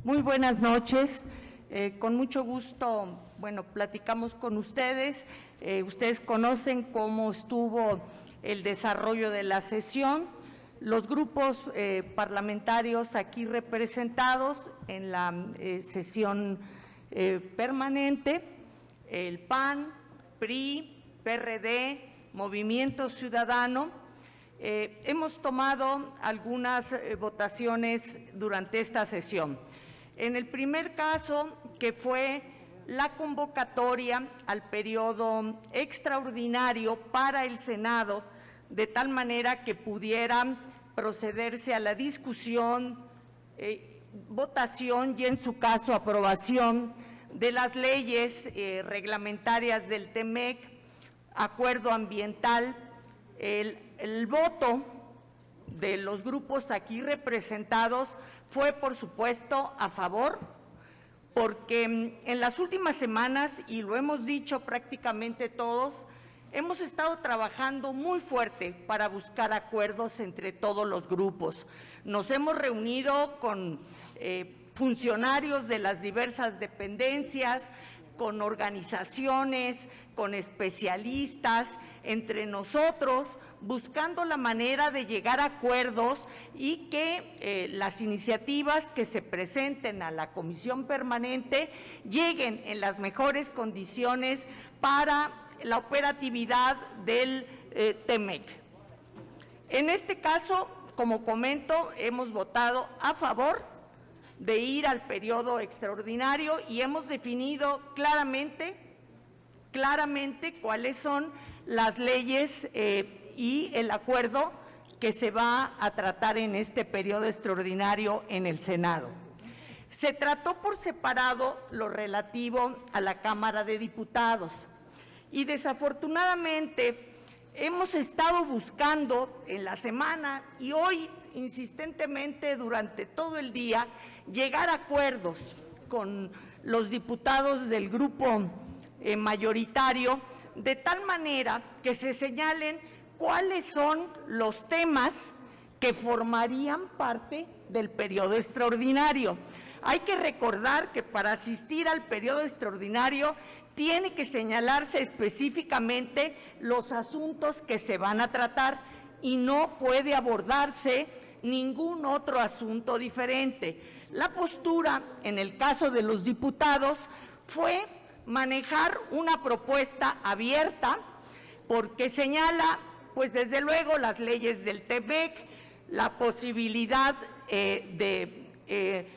Muy buenas noches. Con mucho gusto, platicamos con ustedes. Ustedes conocen cómo estuvo el desarrollo de la sesión. Los grupos parlamentarios aquí representados en la sesión permanente, el PAN, PRI, PRD, Movimiento Ciudadano, hemos tomado algunas votaciones durante esta sesión. En el primer caso, que fue la convocatoria al periodo extraordinario para el Senado, de tal manera que pudiera procederse a la discusión, votación y, en su caso, aprobación de las leyes reglamentarias del TEMEC, acuerdo ambiental. El voto de los grupos aquí representados fue, por supuesto, a favor, porque en las últimas semanas, y lo hemos dicho prácticamente todos, hemos estado trabajando muy fuerte para buscar acuerdos entre todos los grupos. Nos hemos reunido con funcionarios de las diversas dependencias, con organizaciones, con especialistas, entre nosotros, buscando la manera de llegar a acuerdos y que las iniciativas que se presenten a la Comisión Permanente lleguen en las mejores condiciones para la operatividad del TEMEC. En este caso, como comento, hemos votado a favor de ir al periodo extraordinario y hemos definido claramente cuáles son las leyes y el acuerdo que se va a tratar en este periodo extraordinario en el Senado. Se trató por separado lo relativo a la Cámara de Diputados y desafortunadamente hemos estado buscando en la semana y hoy insistentemente durante todo el día llegar a acuerdos con los diputados del grupo mayoritario, de tal manera que se señalen cuáles son los temas que formarían parte del periodo extraordinario. Hay que recordar que para asistir al periodo extraordinario tiene que señalarse específicamente los asuntos que se van a tratar y no puede abordarse ningún otro asunto diferente. La postura, en el caso de los diputados, fue manejar una propuesta abierta, porque señala, pues desde luego, las leyes del TEMEC, la posibilidad de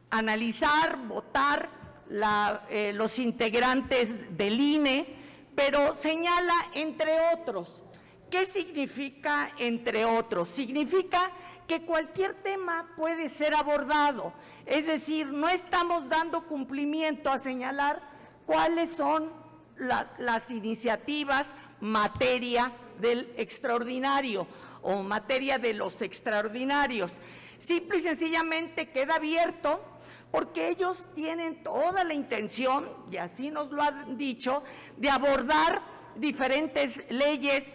analizar, votar los integrantes del INE, pero señala entre otros. ¿Qué significa entre otros? Significa que cualquier tema puede ser abordado, es decir, no estamos dando cumplimiento a señalar cuáles son las iniciativas materia del extraordinario o materia de los extraordinarios. Simple y sencillamente queda abierto porque ellos tienen toda la intención, y así nos lo han dicho, de abordar diferentes leyes,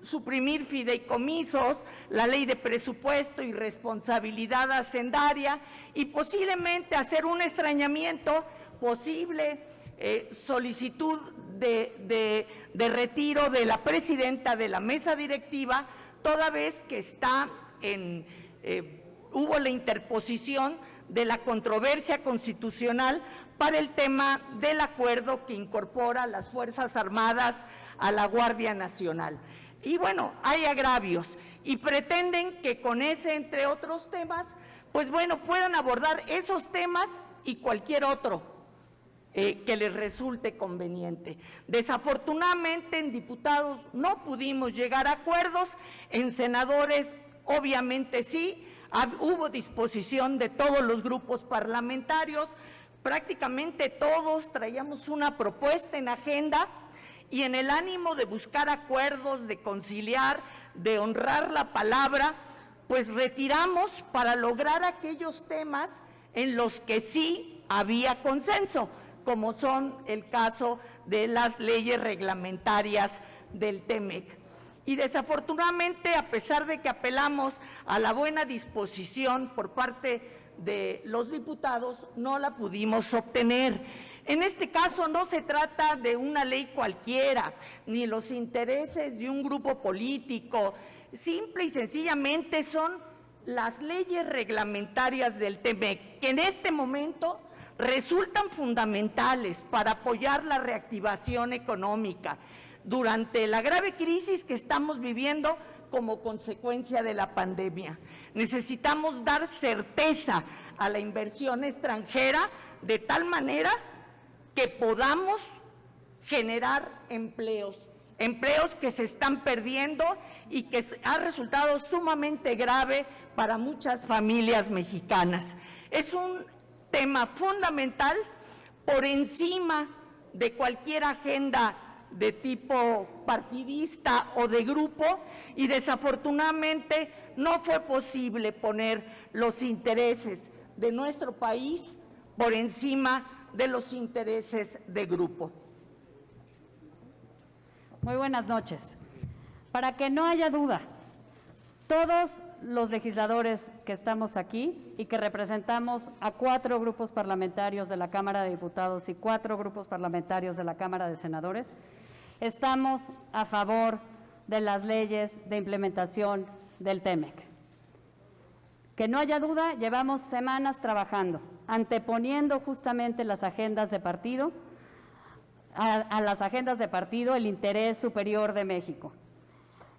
suprimir fideicomisos, la ley de presupuesto y responsabilidad hacendaria y posiblemente hacer un extrañamiento, posible solicitud de retiro de la presidenta de la mesa directiva, toda vez que hubo la interposición de la controversia constitucional para el tema del acuerdo que incorpora a las Fuerzas Armadas a la Guardia Nacional. Y bueno, hay agravios y pretenden que con ese, entre otros temas, pues bueno, puedan abordar esos temas y cualquier otro que les resulte conveniente. Desafortunadamente, en diputados no pudimos llegar a acuerdos, en senadores obviamente sí, hubo disposición de todos los grupos parlamentarios, prácticamente todos traíamos una propuesta en agenda y en el ánimo de buscar acuerdos, de conciliar, de honrar la palabra, pues retiramos para lograr aquellos temas en los que sí había consenso, como son el caso de las leyes reglamentarias del TEMEC. Y desafortunadamente, a pesar de que apelamos a la buena disposición por parte de los diputados no la pudimos obtener. En este caso no se trata de una ley cualquiera, ni los intereses de un grupo político, simple y sencillamente son las leyes reglamentarias del TEMEC, que en este momento resultan fundamentales para apoyar la reactivación económica durante la grave crisis que estamos viviendo como consecuencia de la pandemia. Necesitamos dar certeza a la inversión extranjera de tal manera que podamos generar empleos que se están perdiendo y que ha resultado sumamente grave para muchas familias mexicanas. Es un tema fundamental por encima de cualquier agenda de tipo partidista o de grupo, y desafortunadamente no fue posible poner los intereses de nuestro país por encima de los intereses de grupo. Muy buenas noches. Para que no haya duda, todos los legisladores que estamos aquí y que representamos a 4 grupos parlamentarios de la Cámara de Diputados y 4 grupos parlamentarios de la Cámara de Senadores, estamos a favor de las leyes de implementación del TEMEC. Que no haya duda, llevamos semanas trabajando, anteponiendo justamente las agendas de partido, a las agendas de partido, el interés superior de México.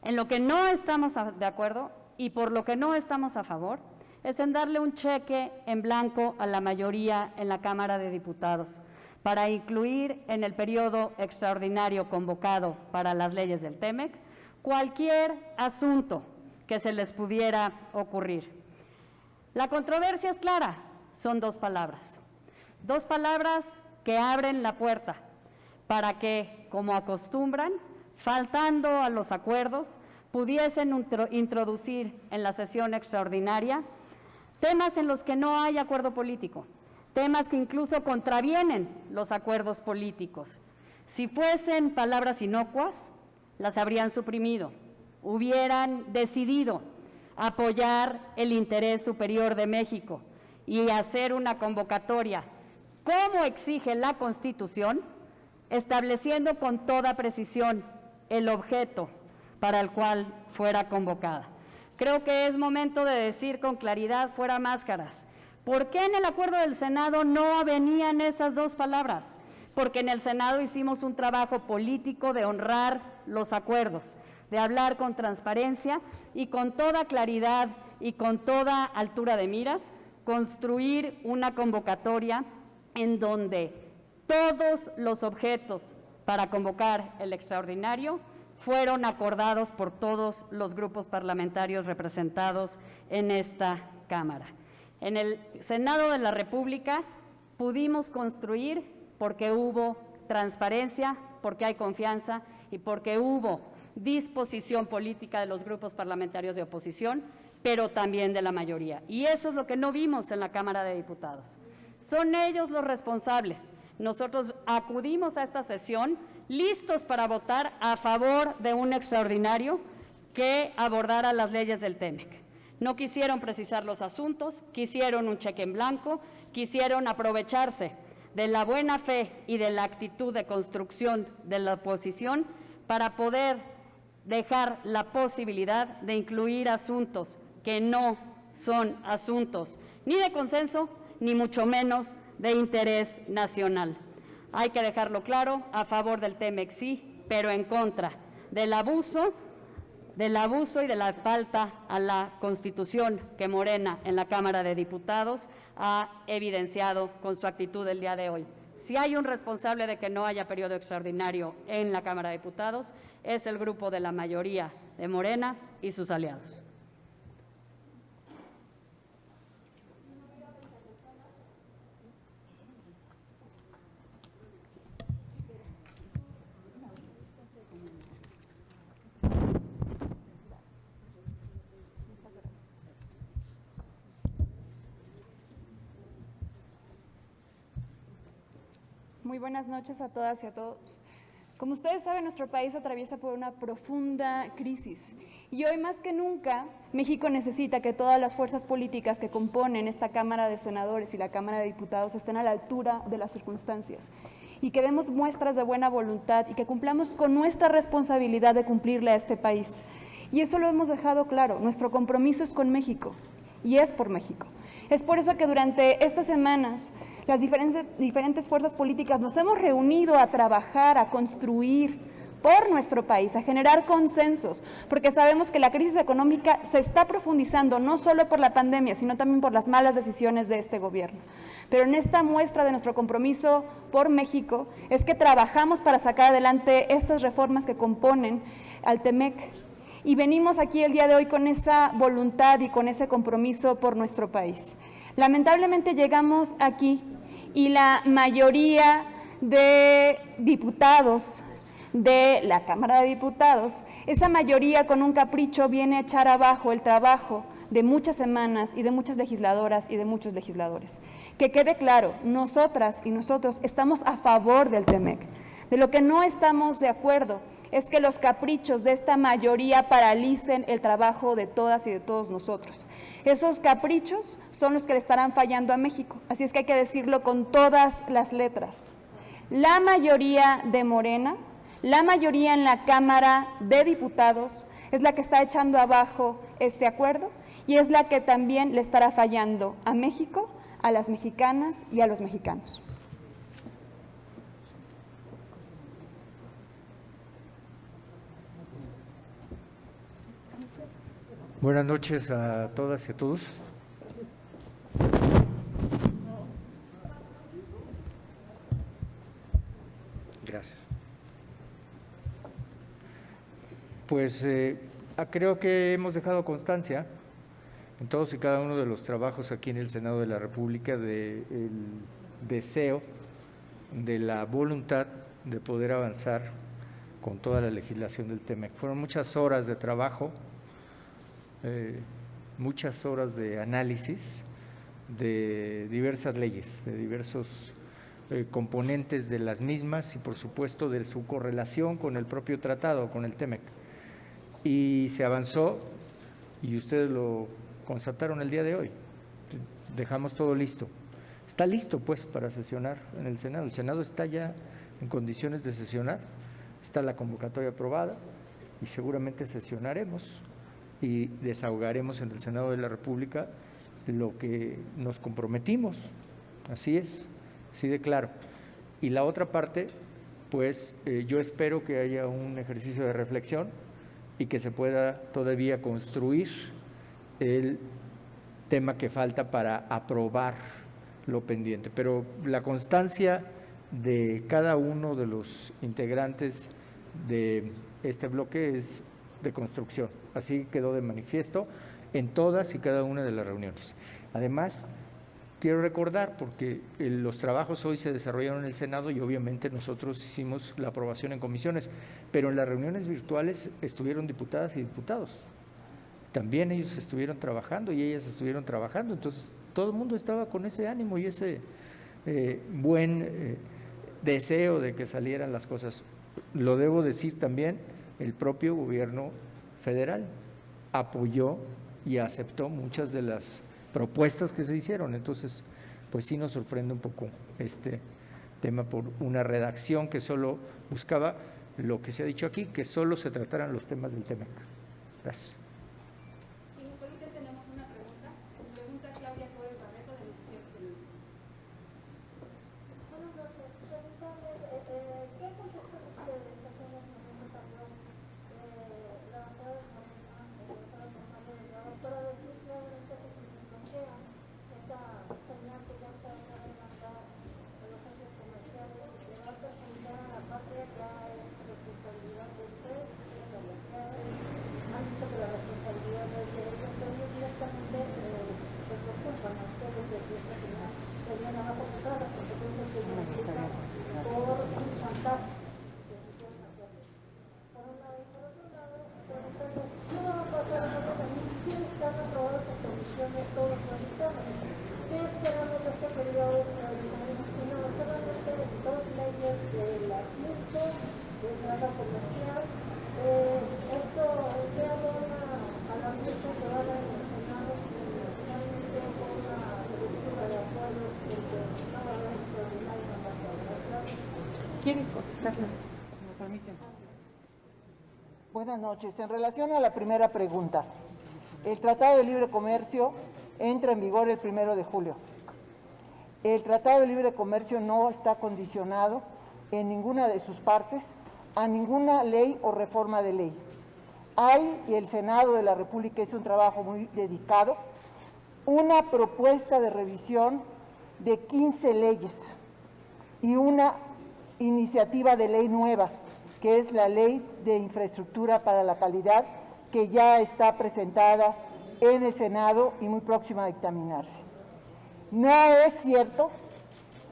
En lo que no estamos de acuerdo y por lo que no estamos a favor es en darle un cheque en blanco a la mayoría en la Cámara de Diputados para incluir en el periodo extraordinario convocado para las leyes del TEMEC cualquier asunto que se les pudiera ocurrir. La controversia es clara, son 2 palabras. 2 palabras que abren la puerta para que, como acostumbran, faltando a los acuerdos, pudiesen introducir en la sesión extraordinaria temas en los que no hay acuerdo político, temas que incluso contravienen los acuerdos políticos. Si fuesen palabras inocuas, las habrían suprimido, hubieran decidido apoyar el interés superior de México y hacer una convocatoria, como exige la Constitución, estableciendo con toda precisión el objeto para el cual fuera convocada. Creo que es momento de decir con claridad, fuera máscaras. ¿Por qué en el acuerdo del Senado no venían esas 2 palabras? Porque en el Senado hicimos un trabajo político de honrar los acuerdos, de hablar con transparencia y con toda claridad y con toda altura de miras, construir una convocatoria en donde todos los objetos para convocar el extraordinario fueron acordados por todos los grupos parlamentarios representados en esta Cámara. En el Senado de la República pudimos construir porque hubo transparencia, porque hay confianza y porque hubo disposición política de los grupos parlamentarios de oposición, pero también de la mayoría. Y eso es lo que no vimos en la Cámara de Diputados. Son ellos los responsables. Nosotros acudimos a esta sesión listos para votar a favor de un extraordinario que abordara las leyes del TEMEC. No quisieron precisar los asuntos, quisieron un cheque en blanco, quisieron aprovecharse de la buena fe y de la actitud de construcción de la oposición para poder dejar la posibilidad de incluir asuntos que no son asuntos ni de consenso, ni mucho menos de interés nacional. Hay que dejarlo claro, a favor del TEMEC sí, pero en contra del abuso y de la falta a la Constitución que Morena en la Cámara de Diputados ha evidenciado con su actitud el día de hoy. Si hay un responsable de que no haya periodo extraordinario en la Cámara de Diputados, es el grupo de la mayoría de Morena y sus aliados. Muy buenas noches a todas y a todos. Como ustedes saben, nuestro país atraviesa por una profunda crisis y hoy más que nunca México necesita que todas las fuerzas políticas que componen esta Cámara de Senadores y la Cámara de Diputados estén a la altura de las circunstancias y que demos muestras de buena voluntad y que cumplamos con nuestra responsabilidad de cumplirle a este país. Y eso lo hemos dejado claro, nuestro compromiso es con México y es por México. Es por eso que durante estas semanas las diferentes fuerzas políticas nos hemos reunido a trabajar, a construir por nuestro país, a generar consensos, porque sabemos que la crisis económica se está profundizando no solo por la pandemia, sino también por las malas decisiones de este gobierno. Pero en esta muestra de nuestro compromiso por México es que trabajamos para sacar adelante estas reformas que componen al TEMEC. Y venimos aquí el día de hoy con esa voluntad y con ese compromiso por nuestro país. Lamentablemente llegamos aquí y la mayoría de diputados de la Cámara de Diputados, esa mayoría con un capricho viene a echar abajo el trabajo de muchas semanas y de muchas legisladoras y de muchos legisladores. Que quede claro, nosotras y nosotros estamos a favor del TEMEC. De lo que no estamos de acuerdo es que los caprichos de esta mayoría paralicen el trabajo de todas y de todos nosotros. Esos caprichos son los que le estarán fallando a México, así es que hay que decirlo con todas las letras. La mayoría de Morena, la mayoría en la Cámara de Diputados es la que está echando abajo este acuerdo y es la que también le estará fallando a México, a las mexicanas y a los mexicanos. Buenas noches a todas y a todos. Gracias. Pues creo que hemos dejado constancia en todos y cada uno de los trabajos aquí en el Senado de la República del deseo, de la voluntad de poder avanzar con toda la legislación del TEMEC. Fueron muchas horas de trabajo, muchas horas de análisis de diversas leyes, de diversos componentes de las mismas y por supuesto de su correlación con el propio tratado, con el TEMEC. Y se avanzó y ustedes lo constataron el día de hoy. Dejamos todo listo. Está listo pues para sesionar en el Senado. El Senado está ya en condiciones de sesionar, está la convocatoria aprobada y seguramente sesionaremos y desahogaremos en el Senado de la República lo que nos comprometimos. Así es, así de claro. Y la otra parte, pues yo espero que haya un ejercicio de reflexión y que se pueda todavía construir el tema que falta para aprobar lo pendiente. Pero la constancia de cada uno de los integrantes de este bloque es de construcción. Así quedó de manifiesto en todas y cada una de las reuniones. Además, quiero recordar, porque los trabajos hoy se desarrollaron en el Senado y obviamente nosotros hicimos la aprobación en comisiones, pero en las reuniones virtuales estuvieron diputadas y diputados. También ellos estuvieron trabajando y ellas estuvieron trabajando, entonces todo el mundo estaba con ese ánimo y ese buen deseo de que salieran las cosas. Lo debo decir también, el propio gobierno federal apoyó y aceptó muchas de las propuestas que se hicieron, entonces pues sí nos sorprende un poco este tema por una redacción que solo buscaba lo que se ha dicho aquí, que solo se trataran los temas del TEMEC. Gracias. Si nos permite, tenemos una pregunta. Nos pregunta Claudia Juárez Barreto de Noticias Televisa. Buenas noches. Preguntarles, ¿qué concepto ustedes hacen en el momento también la bancada de Morena, el Estado de Mario Delgado, para decir claramente que se bloquea esta señal que ya está dando de mandar a los socios comerciales y que va a perjudicar a la patria? Ya es responsabilidad de ustedes, de la bancada, han dicho que la responsabilidad es de ellos, entonces directamente pues los culpan a ustedes de que esta señal se viene abajo de todas las consecuencias que se implican por un chantaje que se quieren hacerles. Por un lado, y por otro lado, preguntarles, ¿qué va a pasar ahora también? ¿Quién están aprobados en comisiones todos los dictámenes? ¿Qué esperamos de este periodo extraordinario? Y no solamente de dos leyes de las MISO, trata comercial. Esto se abona a la fiesta que va a dar en el Senado, finalmente con una lectura de acuerdos que no va a haber extraordinario en la Cámara. ¿Quieren contestarle? Me permiten. Buenas noches. En relación a la primera pregunta, el Tratado de Libre Comercio entra en vigor el 1 de julio. El Tratado de Libre Comercio no está condicionado en ninguna de sus partes a ninguna ley o reforma de ley. Hay, y el Senado de la República hizo un trabajo muy dedicado, una propuesta de revisión de 15 leyes y una iniciativa de ley nueva, que es la Ley de Infraestructura para la Calidad, que ya está presentada en el Senado y muy próxima a dictaminarse. No es cierto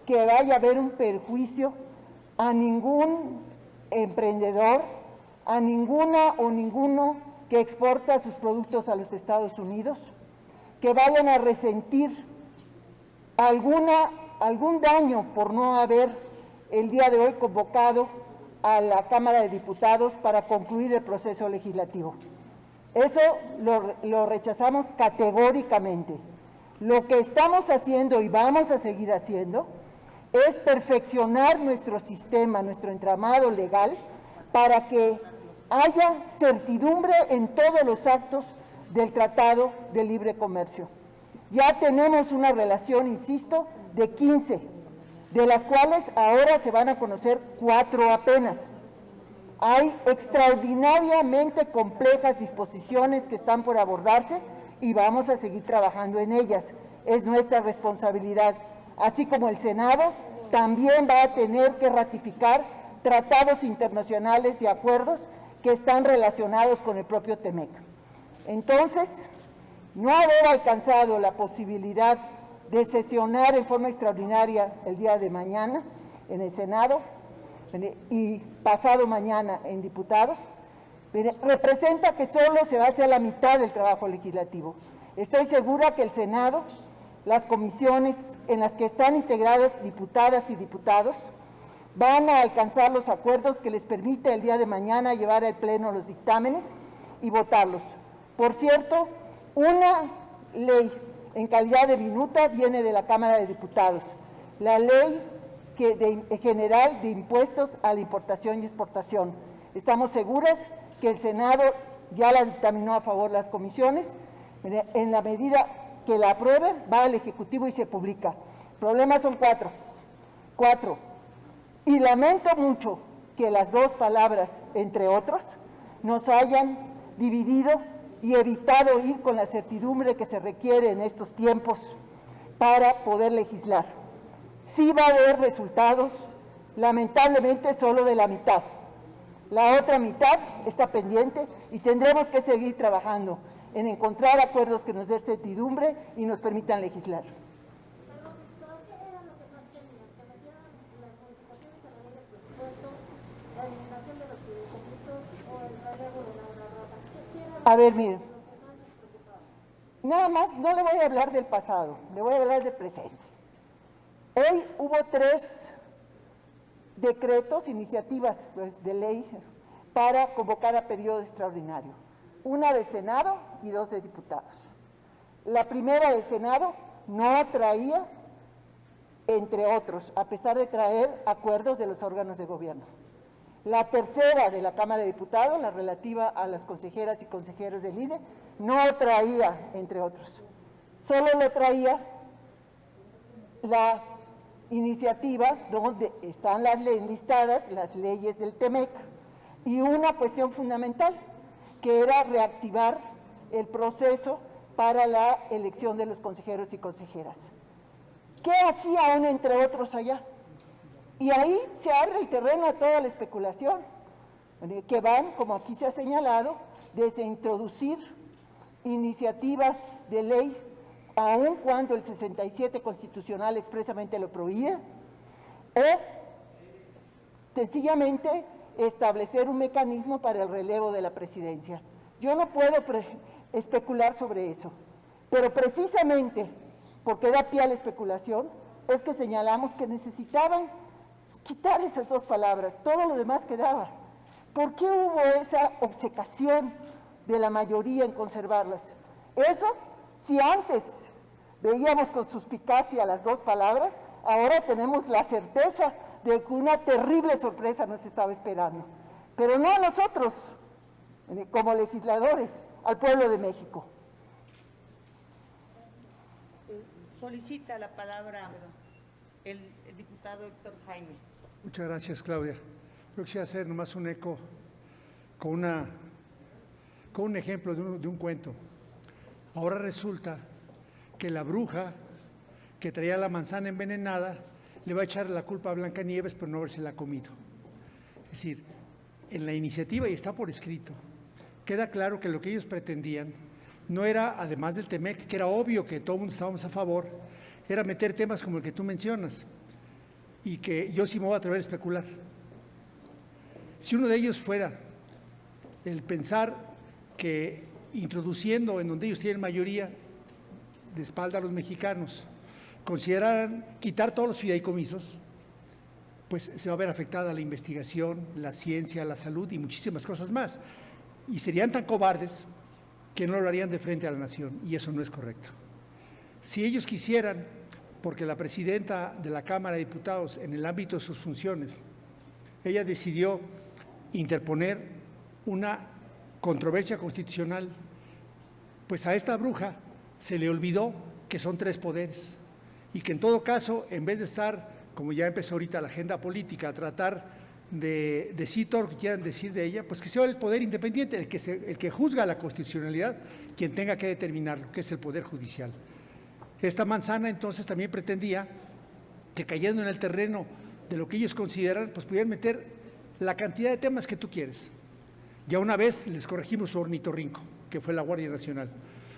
que vaya a haber un perjuicio a ningún emprendedor, a ninguna o ninguno que exporta sus productos a los Estados Unidos, que vayan a resentir algún daño por no haber el día de hoy convocado a la Cámara de Diputados para concluir el proceso legislativo. Eso lo rechazamos categóricamente. Lo que estamos haciendo y vamos a seguir haciendo es perfeccionar nuestro sistema, nuestro entramado legal, para que haya certidumbre en todos los actos del Tratado de Libre Comercio. Ya tenemos una relación, insisto, de 15, de las cuales ahora se van a conocer 4 apenas. Hay extraordinariamente complejas disposiciones que están por abordarse y vamos a seguir trabajando en ellas. Es nuestra responsabilidad. Así como el Senado también va a tener que ratificar tratados internacionales y acuerdos que están relacionados con el propio TEMEC. Entonces, no haber alcanzado la posibilidad de sesionar en forma extraordinaria el día de mañana en el Senado y pasado mañana en diputados, representa que solo se va a hacer la mitad del trabajo legislativo. Estoy segura que el Senado, las comisiones en las que están integradas diputadas y diputados, van a alcanzar los acuerdos que les permite el día de mañana llevar al Pleno los dictámenes y votarlos. Por cierto, una ley en calidad de minuta viene de la Cámara de Diputados, la ley general de impuestos a la importación y exportación. Estamos seguras que el Senado ya la dictaminó a favor de las comisiones, en la medida que la aprueben, va al Ejecutivo y se publica. El problema son 4. Y lamento mucho que las 2 palabras, entre otros, nos hayan dividido y evitado ir con la certidumbre que se requiere en estos tiempos para poder legislar. Sí va a haber resultados, lamentablemente solo de la mitad. La otra mitad está pendiente y tendremos que seguir trabajando en encontrar acuerdos que nos den certidumbre y nos permitan legislar. A ver, miren, nada más no le voy a hablar del pasado, le voy a hablar del presente. Hoy hubo 3 decretos, iniciativas de ley para convocar a periodo extraordinario. Una del Senado y 2 de diputados. La primera del Senado no traía, entre otros, a pesar de traer acuerdos de los órganos de gobierno. La tercera de la Cámara de Diputados, la relativa a las consejeras y consejeros del INE, no traía, entre otros. Solo lo traía la iniciativa donde están las enlistadas, las leyes del TEMEC, y una cuestión fundamental, que era reactivar el proceso para la elección de los consejeros y consejeras. ¿Qué hacía uno entre otros allá? Y ahí se abre el terreno a toda la especulación, que van, como aquí se ha señalado, desde introducir iniciativas de ley, aun cuando el 67 constitucional expresamente lo prohíbe, o sencillamente establecer un mecanismo para el relevo de la presidencia. Yo no puedo especular sobre eso, pero precisamente porque da pie a la especulación, es que señalamos que necesitaban quitar esas dos palabras, todo lo demás quedaba. ¿Por qué hubo esa obcecación de la mayoría en conservarlas? Eso, si antes veíamos con suspicacia las dos palabras, ahora tenemos la certeza de que una terrible sorpresa nos estaba esperando. Pero no a nosotros, como legisladores, al pueblo de México. Solicita la palabra el diputado Héctor Jaime. Muchas gracias, Claudia. Yo quisiera hacer nomás un eco con un ejemplo de un cuento. Ahora resulta que la bruja que traía la manzana envenenada le va a echar la culpa a Blancanieves por no habérsela comido. Es decir, en la iniciativa, y está por escrito, queda claro que lo que ellos pretendían no era, además del TEMEC, que era obvio que todo el mundo estábamos a favor, era meter temas como el que tú mencionas, y que yo sí me voy a atrever a especular. Si uno de ellos fuera el pensar que introduciendo en donde ellos tienen mayoría de espalda a los mexicanos, consideraran quitar todos los fideicomisos, pues se va a ver afectada la investigación, la ciencia, la salud y muchísimas cosas más. Y serían tan cobardes que no lo harían de frente a la nación, y eso no es correcto. Si ellos quisieran, porque la presidenta de la Cámara de Diputados, en el ámbito de sus funciones, ella decidió interponer una controversia constitucional, pues a esta bruja se le olvidó que son tres poderes y que en todo caso, en vez de estar, como ya empezó ahorita la agenda política, a tratar de decir todo lo que quieran decir de ella, pues que sea el poder independiente, el que juzga la constitucionalidad, quien tenga que determinarlo, que es el Poder Judicial. Esta manzana entonces también pretendía que, cayendo en el terreno de lo que ellos consideran, pues pudieran meter la cantidad de temas que tú quieres. Ya una vez les corregimos su ornitorrinco, que fue la Guardia Nacional.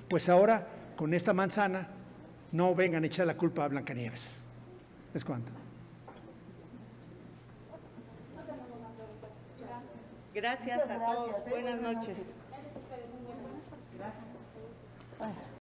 Pues ahora, con esta manzana, no vengan a echar la culpa a Blancanieves. ¿Es cuánto? Gracias a todos. Buenas noches.